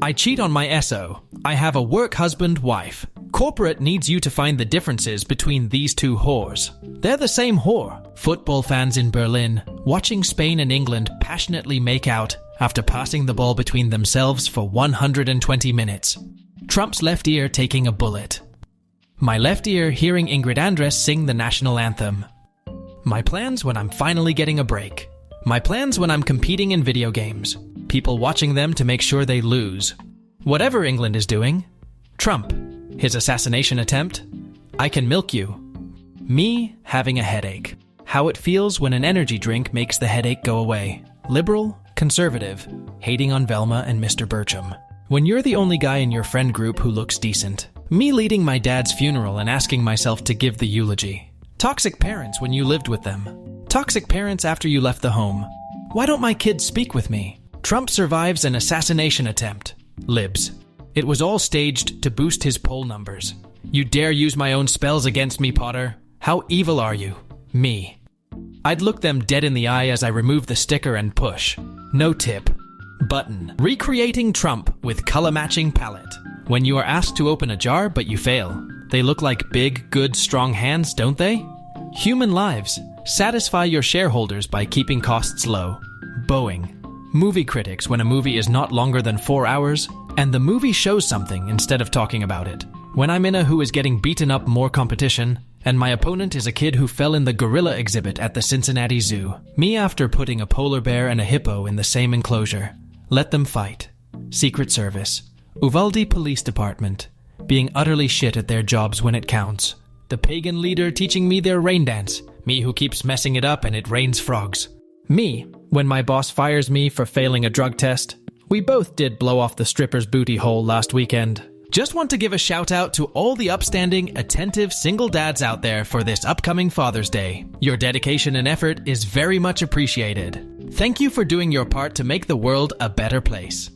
I cheat on my SO. I have a work husband wife. Corporate needs you to find the differences between these two whores. They're the same whore. Football fans in Berlin, watching Spain and England passionately make out after passing the ball between themselves for 120 minutes. Trump's left ear taking a bullet. My left ear hearing Ingrid Andress sing the national anthem. My plans when I'm finally getting a break. My plans when I'm competing in video games. People watching them to make sure they lose. Whatever England is doing. Trump. His assassination attempt. I can milk you. Me having a headache. How it feels when an energy drink makes the headache go away. Liberal, conservative, hating on Velma and Mr. Burcham. When you're the only guy in your friend group who looks decent. Me leading my dad's funeral and asking myself to give the eulogy. Toxic parents when you lived with them. Toxic parents after you left the home. Why don't my kids speak with me? Trump survives an assassination attempt. Libs. It was all staged to boost his poll numbers. You dare use my own spells against me, Potter? How evil are you? Me. I'd look them dead in the eye as I remove the sticker and push. No tip. Button. Recreating Trump with color-matching palette. When you are asked to open a jar but you fail. They look like big, good, strong hands, don't they? Human lives. Satisfy your shareholders by keeping costs low. Boeing. Movie critics when a movie is not longer than 4 hours, and the movie shows something instead of talking about it. When I'm in a who is getting beaten up more competition, and my opponent is a kid who fell in the gorilla exhibit at the Cincinnati Zoo. Me after putting a polar bear and a hippo in the same enclosure. Let them fight. Secret Service. Uvalde Police Department. Being utterly shit at their jobs when it counts. The pagan leader teaching me their rain dance. Me who keeps messing it up and it rains frogs. Me, when my boss fires me for failing a drug test. We both did blow off the stripper's booty hole last weekend. Just want to give a shout out to all the upstanding, attentive single dads out there for this upcoming Father's Day. Your dedication and effort is very much appreciated. Thank you for doing your part to make the world a better place.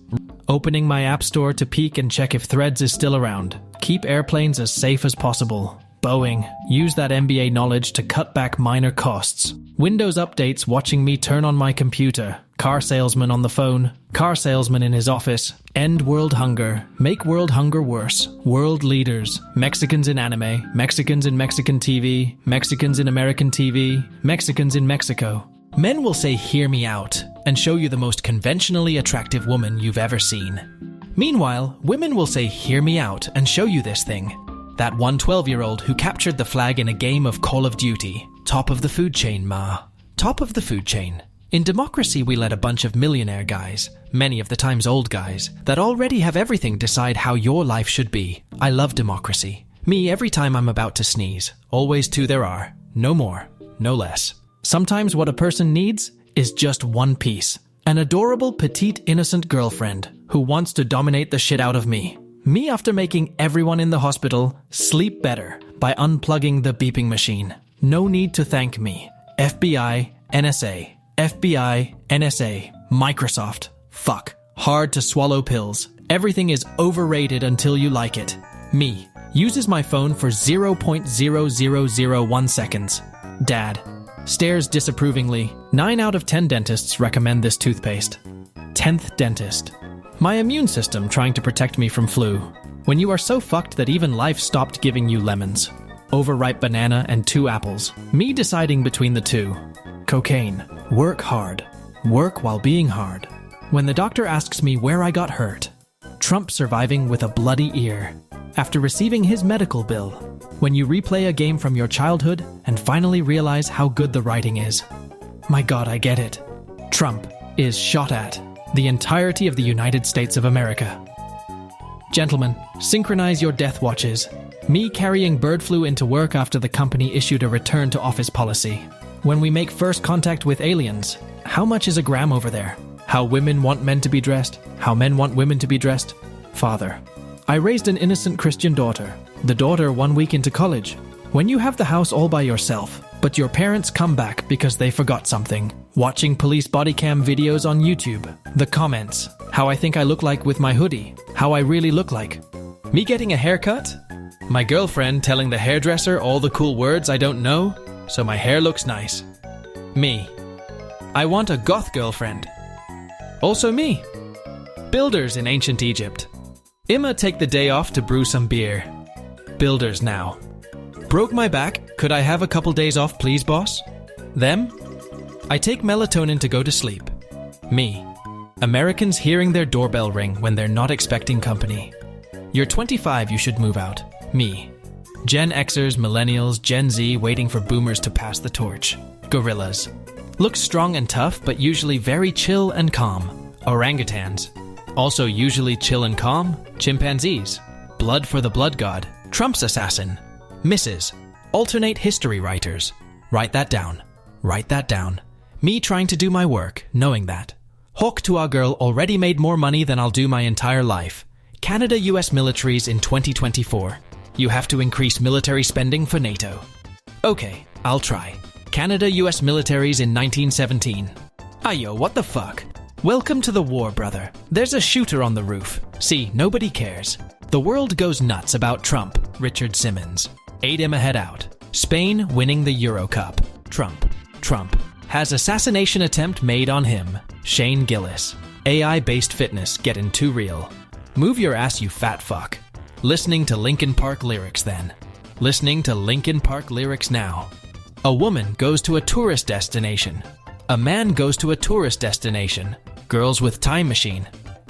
Opening my app store to peek and check if Threads is still around. Keep airplanes as safe as possible. Boeing, use that MBA knowledge to cut back minor costs. Windows updates watching me turn on my computer. Car salesman on the phone. Car salesman in his office. End world hunger. Make world hunger worse. World leaders. Mexicans in anime. Mexicans in Mexican TV. Mexicans in American TV. Mexicans in Mexico. Men will say hear me out and show you the most conventionally attractive woman you've ever seen. Meanwhile, women will say hear me out and show you this thing. That 112-year-old who captured the flag in a game of Call of Duty. Top of the food chain, ma. Top of the food chain. In democracy, we let a bunch of millionaire guys, many of the times old guys, that already have everything decide how your life should be. I love democracy. Me, every time I'm about to sneeze. Always two there are. No more. No less. Sometimes what a person needs is just one piece. An adorable, petite, innocent girlfriend who wants to dominate the shit out of me. Me after making everyone in the hospital sleep better by unplugging the beeping machine. No need to thank me. FBI, NSA. FBI, NSA. Microsoft. Fuck. Hard to swallow pills. Everything is overrated until you like it. Me. Uses my phone for 0.0001 seconds. Dad. Stares disapprovingly. 9 out of 10 dentists recommend this toothpaste. 10th dentist. My immune system trying to protect me from flu. When you are so fucked that even life stopped giving you lemons. Overripe banana and 2 apples. Me deciding between the two. Cocaine. Work hard. Work while being hard. When the doctor asks me where I got hurt. Trump surviving with a bloody ear. After receiving his medical bill. When you replay a game from your childhood and finally realize how good the writing is. My God, I get it. Trump is shot at. The entirety of the United States of America. Gentlemen, synchronize your death watches. Me carrying bird flu into work after the company issued a return to office policy. When we make first contact with aliens, how much is a gram over there? How women want men to be dressed, how men want women to be dressed. Father, I raised an innocent Christian daughter. The daughter 1 week into college. When you have the house all by yourself, but your parents come back because they forgot something. Watching police body cam videos on YouTube. The comments. How I think I look like with my hoodie. How I really look like. Me getting a haircut. My girlfriend telling the hairdresser all the cool words I don't know, so my hair looks nice. Me. I want a goth girlfriend. Also me. Builders in ancient Egypt. Imma take the day off to brew some beer. Builders now. Broke my back, could I have a couple days off please, boss? Them? I take melatonin to go to sleep. Me. Americans hearing their doorbell ring when they're not expecting company. You're 25, you should move out. Me. Gen Xers, millennials, Gen Z waiting for boomers to pass the torch. Gorillas. Look strong and tough, but usually very chill and calm. Orangutans. Also usually chill and calm. Chimpanzees. Blood for the blood god. Trump's assassin. Mrs. Alternate history writers. Write that down. Write that down. Me trying to do my work, knowing that. Hawk to our girl already made more money than I'll do my entire life. Canada-US militaries in 2024. You have to increase military spending for NATO. Okay, I'll try. Canada-US militaries in 1917. Ayo, what the fuck? Welcome to the war, brother. There's a shooter on the roof. See, nobody cares. The world goes nuts about Trump. Richard Simmons. Ate him a head out. Spain winning the Euro Cup. Trump. Has assassination attempt made on him. Shane Gillis. AI-based fitness getting too real. Move your ass, you fat fuck. Listening to Linkin Park lyrics then. Listening to Linkin Park lyrics now. A woman goes to a tourist destination. A man goes to a tourist destination. Girls with time machine.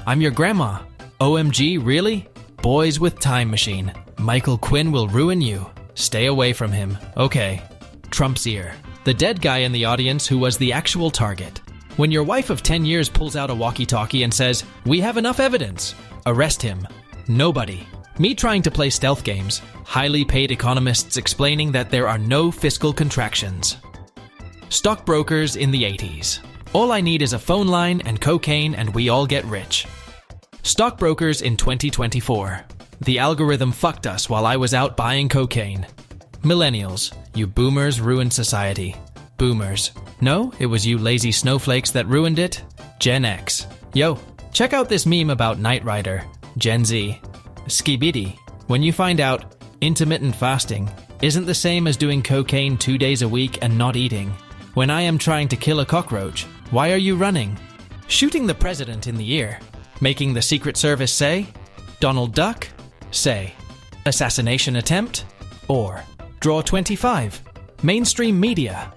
I'm your grandma. OMG, really? Boys with time machine. Michael Quinn will ruin you. Stay away from him. Okay. Trump's ear. The dead guy in the audience who was the actual target. When your wife of 10 years pulls out a walkie-talkie and says, "We have enough evidence," arrest him. Nobody. Me trying to play stealth games. Highly paid economists explaining that there are no fiscal contractions. Stockbrokers in the 80s. All I need is a phone line and cocaine and we all get rich. Stockbrokers in 2024. The algorithm fucked us while I was out buying cocaine. Millennials. You boomers ruined society. Boomers. No, it was you lazy snowflakes that ruined it. Gen X. Yo, check out this meme about Knight Rider. Gen Z. Skibidi. When you find out intermittent fasting isn't the same as doing cocaine 2 days a week and not eating. When I am trying to kill a cockroach, why are you running? Shooting the president in the ear. Making the Secret Service say, Donald Duck, say, assassination attempt, or draw 25. Mainstream media.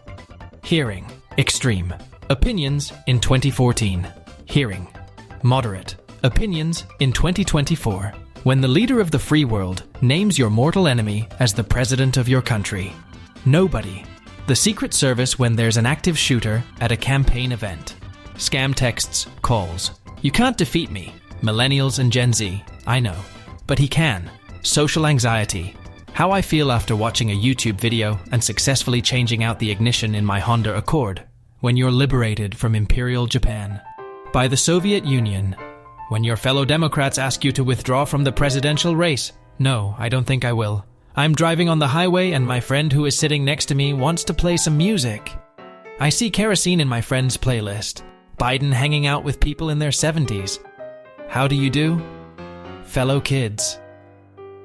Hearing, extreme. Opinions in 2014. Hearing, moderate. Opinions in 2024. When the leader of the free world names your mortal enemy as the president of your country. Nobody. The Secret Service when there's an active shooter at a campaign event. Scam texts, calls. You can't defeat me. Millennials and Gen Z. I know. But he can. Social anxiety. How I feel after watching a YouTube video and successfully changing out the ignition in my Honda Accord. When you're liberated from Imperial Japan. By the Soviet Union. When your fellow Democrats ask you to withdraw from the presidential race. No, I don't think I will. I'm driving on the highway and my friend who is sitting next to me wants to play some music. I see kerosene in my friend's playlist. Biden hanging out with people in their 70s. How do you do? Fellow kids.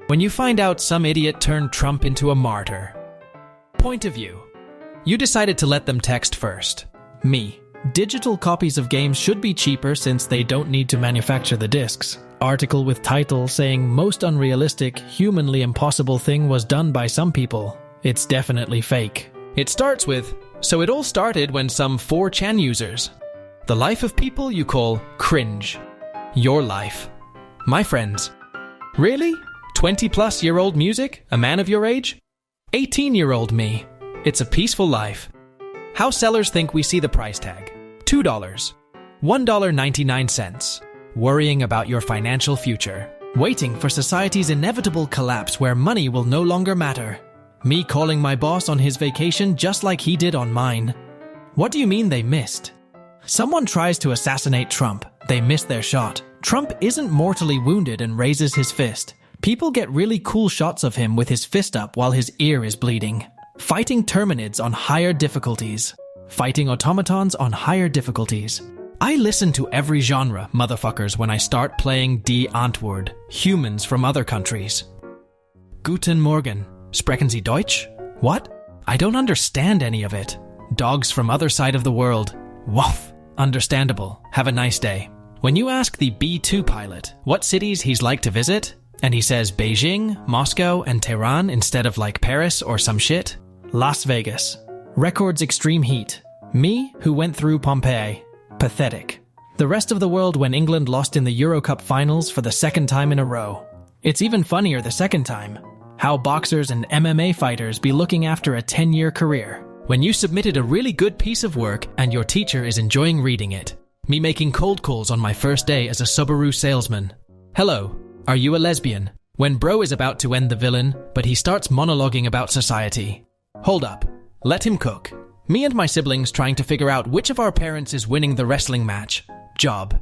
When you find out some idiot turned Trump into a martyr. Point of view. You decided to let them text first. Me. Digital copies of games should be cheaper since they don't need to manufacture the discs. Article with title saying most unrealistic, humanly impossible thing was done by some people. It's definitely fake. It starts with, so it all started when some 4chan users. The life of people you call cringe. Your life. My friends. Really? 20-plus-year-old music? A man of your age? 18-year-old me. It's a peaceful life. How sellers think we see the price tag. $2. $1.99. Worrying about your financial future. Waiting for society's inevitable collapse where money will no longer matter. Me calling my boss on his vacation just like he did on mine. What do you mean they missed? Someone tries to assassinate Trump. They miss their shot. Trump isn't mortally wounded and raises his fist. People get really cool shots of him with his fist up while his ear is bleeding. Fighting Terminids on higher difficulties. Fighting automatons on higher difficulties. I listen to every genre, motherfuckers, when I start playing Die Antwoord, humans from other countries. Guten Morgen. Sprechen Sie Deutsch? What? I don't understand any of it. Dogs from other side of the world. Woof. Understandable. Have a nice day. When you ask the B2 pilot what cities he's like to visit, and he says Beijing, Moscow, and Tehran instead of like Paris or some shit, Las Vegas. Records extreme heat. Me, who went through Pompeii. Pathetic. The rest of the world when England lost in the Euro Cup finals for the second time in a row. It's even funnier the second time. How boxers and MMA fighters be looking after a 10-year career. When you submitted a really good piece of work and your teacher is enjoying reading it. Me making cold calls on my first day as a Subaru salesman. Hello, are you a lesbian? When bro is about to end the villain, but he starts monologuing about society. Hold up, let him cook. Me and my siblings trying to figure out which of our parents is winning the wrestling match. Job.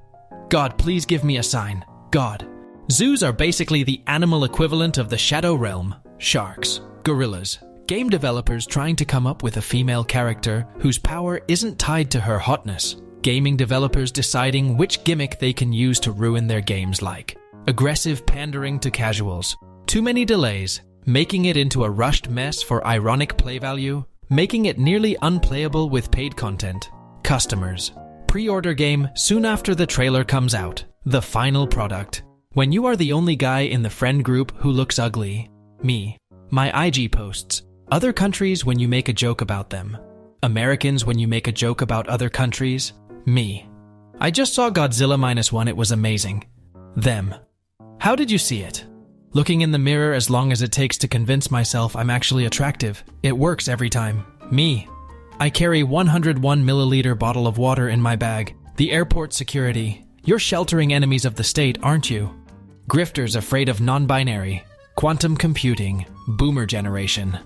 God, please give me a sign. God. Zoos are basically the animal equivalent of the shadow realm. Sharks. Gorillas. Game developers trying to come up with a female character whose power isn't tied to her hotness. Gaming developers deciding which gimmick they can use to ruin their games like. Aggressive pandering to casuals. Too many delays. Making it into a rushed mess for ironic play value. Making it nearly unplayable with paid content. Customers. Pre-order game soon after the trailer comes out. The final product. When you are the only guy in the friend group who looks ugly. Me. My IG posts. Other countries when you make a joke about them. Americans when you make a joke about other countries. Me. I just saw Godzilla -1, it was amazing. Them. How did you see it? Looking in the mirror as long as it takes to convince myself I'm actually attractive. It works every time. Me. I carry 101 milliliter bottle of water in my bag. The airport security. You're sheltering enemies of the state, aren't you? Grifters afraid of non-binary. Quantum computing. Boomer generation.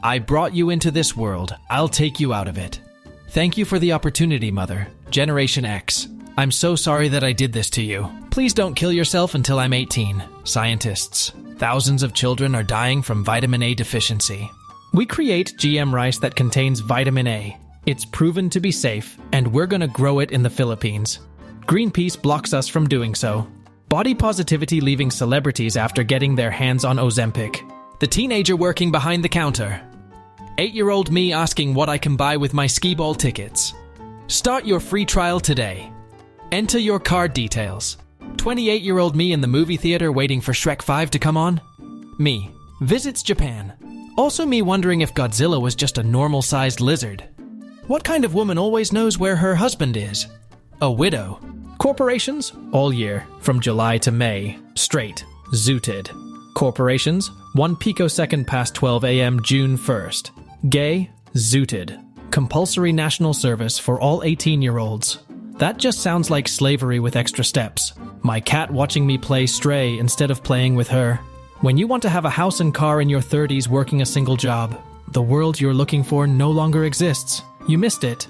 I brought you into this world. I'll take you out of it. Thank you for the opportunity, Mother. Generation X. I'm so sorry that I did this to you. Please don't kill yourself until I'm 18. Scientists. Thousands of children are dying from vitamin A deficiency. We create GM rice that contains vitamin A. It's proven to be safe, and we're gonna grow it in the Philippines. Greenpeace blocks us from doing so. Body positivity leaving celebrities after getting their hands on Ozempic. The teenager working behind the counter. 8-year-old me asking what I can buy with my skee-ball tickets. Start your free trial today. Enter your card details. 28-year-old me in the movie theater waiting for Shrek 5 to come on. Me. Visits Japan. Also me wondering if Godzilla was just a normal-sized lizard. What kind of woman always knows where her husband is? A widow. Corporations? All year. From July to May. Straight. Zooted. Corporations? 1 picosecond past 12 a.m. June 1st. Gay? Zooted. Compulsory national service for all 18-year-olds. That just sounds like slavery with extra steps. My cat watching me play Stray instead of playing with her. When you want to have a house and car in your 30s working a single job, the world you're looking for no longer exists. You missed it.